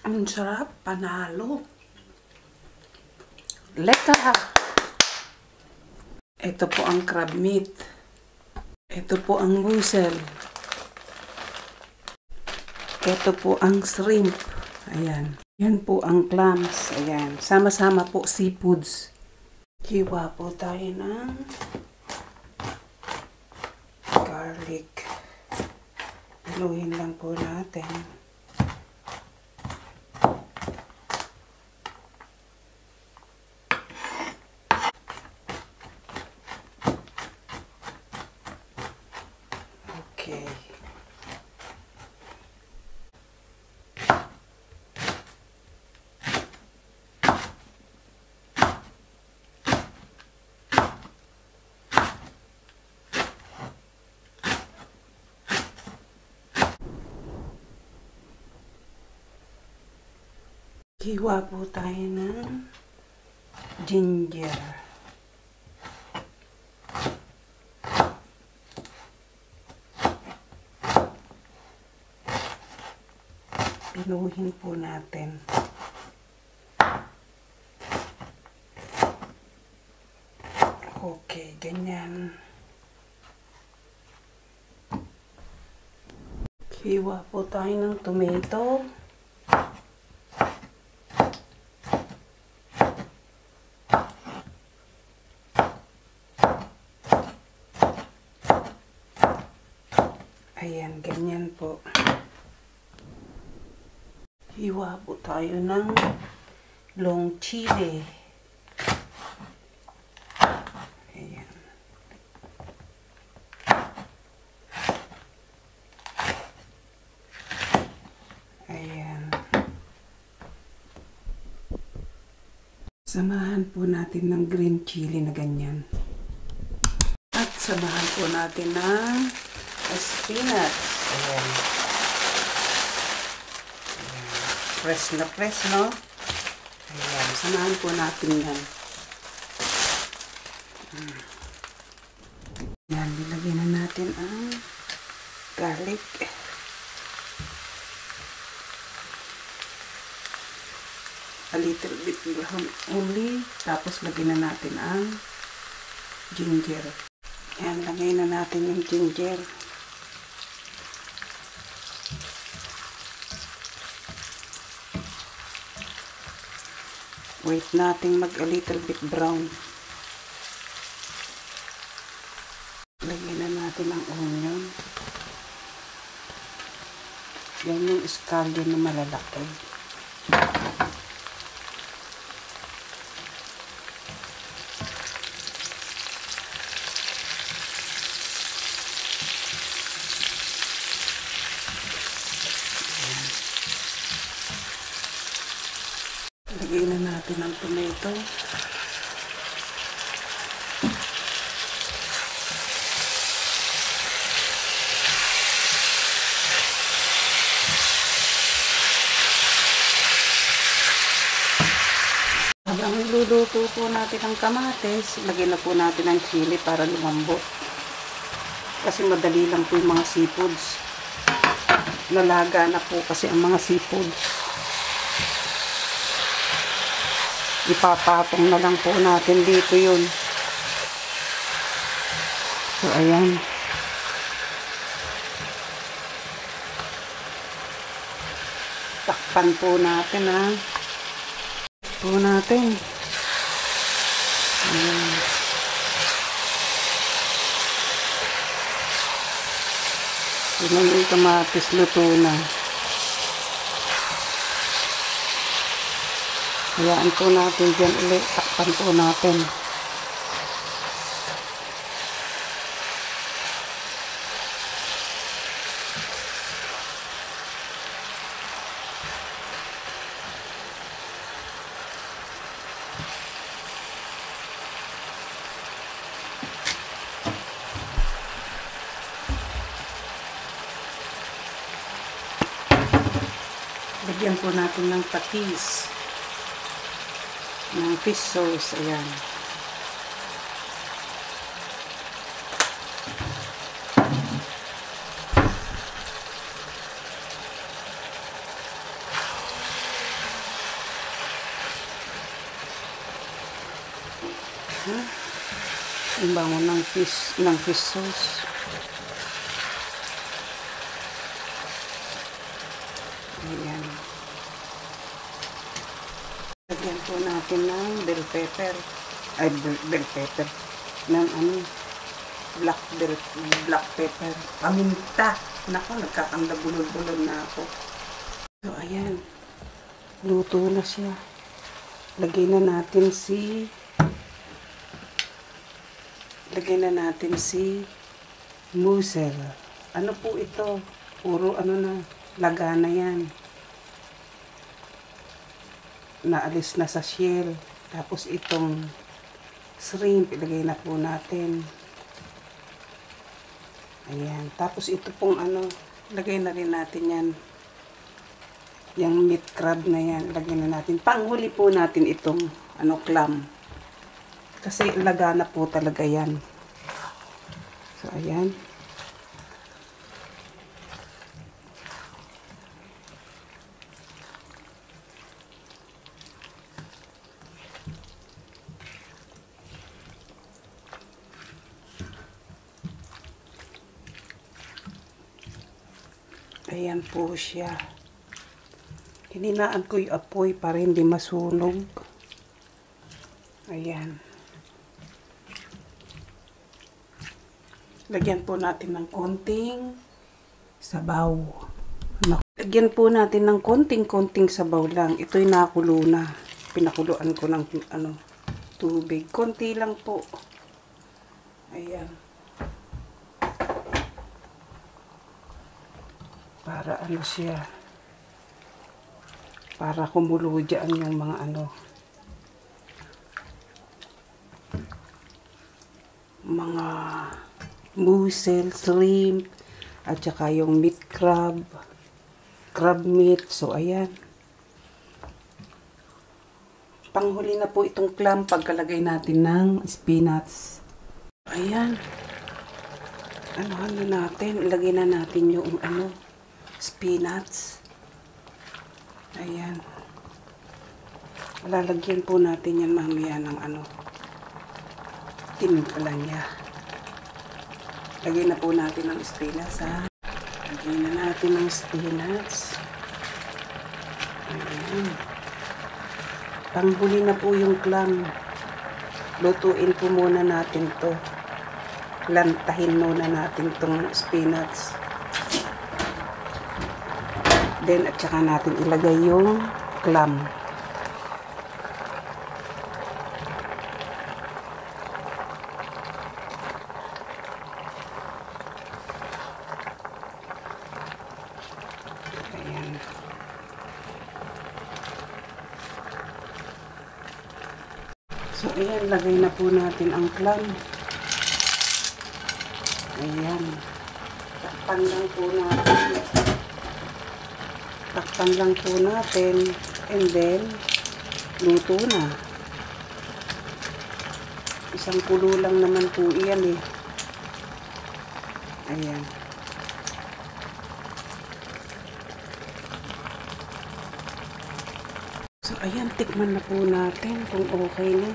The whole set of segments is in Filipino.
Ang sarap, panalo. Leka! Ito po ang crab meat. Ito po ang mussel. Ito po ang shrimp. Ayan. Yan po ang clams. Ayan. Sama-sama po seafoods. Hiwa po tayo ng garlic. Haluin lang po natin. Okay. Hiwa po tayo ng ginger. Pinuhin po natin. Okay, ganyan. Hiwa po tayo ng tomato. Ayan, ganyan po. Hiwa po tayo ng long chili. Ayan. Ayan. Samahan po natin ng green chili na ganyan. At samahan po natin ng spinach. Ayan. Fresh na fresh, no? Ayan. Samahan po natin yan. Ayan. Nilagyan na natin ang garlic. A little bit brown only. Tapos lagyan na natin ang ginger. Ayan. Lagay na natin yung ginger. Wait natin mag a little bit brown. Lagyan na natin ang onion. Yan yung scallion na malalaki. Lagyan na natin ang tomato. Habang niluluto po natin ang kamatis, lagyan na po natin ang chili para lumambot. Kasi madali lang po yung mga seafoods. Lalaga na po kasi ang mga seafoods. Ipapatong na lang po natin dito yun. So, ayan. Takpan po natin, ha. Po natin. Ayan. Yun yung kamatis, luto na. Hayaan po natin dyan ulit. Takpan po natin. Lagyan po natin ng patis. Ng fish sauce. Ayan. Ang bango ng fish sauce. Ayan. Lagyan po natin ng bell pepper. Ay, bell pepper. Ng black pepper. Paminta. Naku, nagkakanda bulol-bulol na ako. So, ayan. Luto na siya. Lagyan na natin si mussel. Ano po ito? Puro laga na yan. Naalis na sa shell. Tapos itong shrimp, ilagay na po natin. Ayan. Tapos ito pong lagay na rin natin yan. Yung meat crab na yan, lagyan na natin. Panghuli po natin itong clam. Kasi laga na po talaga yan. So, ayan. Ayan po siya. Hininaan ko yung apoy para hindi masunog. Ayan. Lagyan po natin ng konting sabaw. Lagyan po natin ng konting sabaw lang. Ito'y nakulo na. Pinakuluan ko ng tubig. Konti lang po. Ayan. Para siya. Para kumulo dyan yung mga mga mussel, shrimp, at saka yung meat crab meat. So, ayan. Panghuli na po itong clam pagkalagay natin ng spinach. Ayan. Natin, ilagay na natin yung spinach. Ayan. Lalagyan po natin yan mamaya ng timpla niya. Lagyan na po natin ng spinach, ha. Lagyan na natin ng spinach. Ayan. Panghuli na po yung clam. Lutuin po muna natin to. Lantahin muna natin tong spinach. Then, at saka natin ilagay yung clam. Ayan. So, ayan. Lagay na po natin ang clam. Ayan. Takpan lang po natin. Takpan lang po natin. And then, luto na. Isang kulo lang naman po iyan eh. Ayan. So, ayan. Tikman na po natin kung okay na.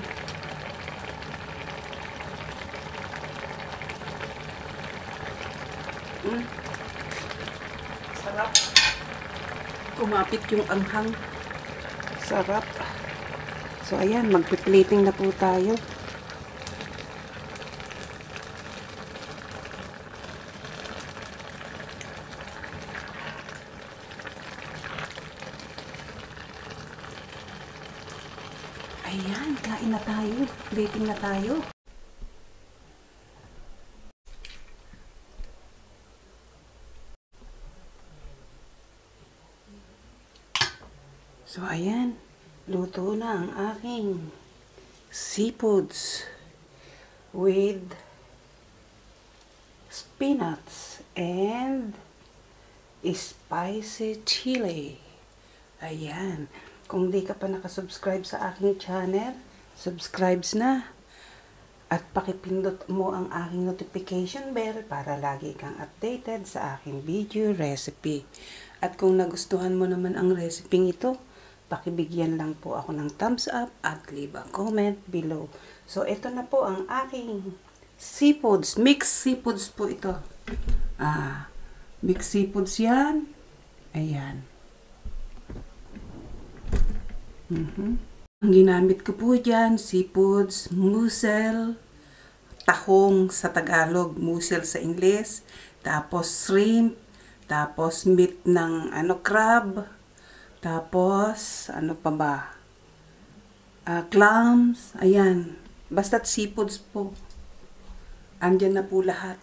Sarap. Kumapit yung anghang. Sarap. So, ayan. Magpiplating na po tayo. Ayan. Kain na tayo. Plating na tayo. So, ayan. Luto na ang aking seafoods with spinach and spicy chili. Ayan. Kung di ka pa nakasubscribe sa aking channel, subscribe na. At pakipindot mo ang aking notification bell para lagi kang updated sa aking video recipe. At kung nagustuhan mo naman ang recipe ito, pakibigyan lang po ako ng thumbs up at leave a comment below. So, ito na po ang aking seafoods. Mixed seafoods po ito. Mixed seafoods yan. Ayan. Ang ginamit ko po dyan, seafoods, mussel, tahong sa Tagalog, mussel sa Ingles, tapos shrimp, tapos meat ng crab, tapos ano pa ba? Clams, ayan. Basta't seafoods po. Andyan na po lahat.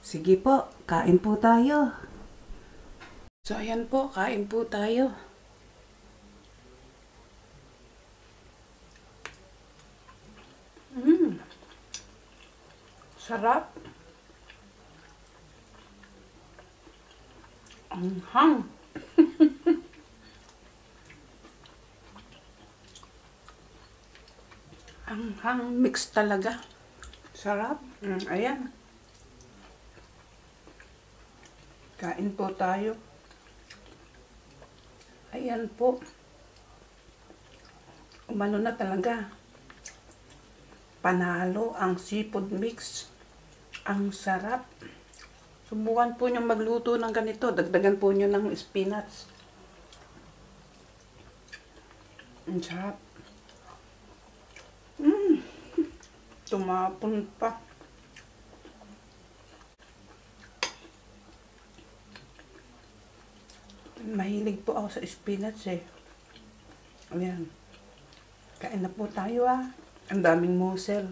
Sige po, kain po tayo. So ayan po, kain po tayo. Sarap. Ang hang. Ang hang mix talaga. Sarap. Ayan. Kain po tayo. Ayan po. Umano na talaga. Panalo ang seafood mix. Ang sarap. Subukan po nyo magluto ng ganito. Dagdagan po nyo ng spinach. Ang sarap. Tumapon pa. Mahilig po ako sa spinach eh. Ayan. Kain na po tayo ah. Ang daming mussel.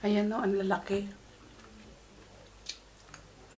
Ayan o, ang lalaki.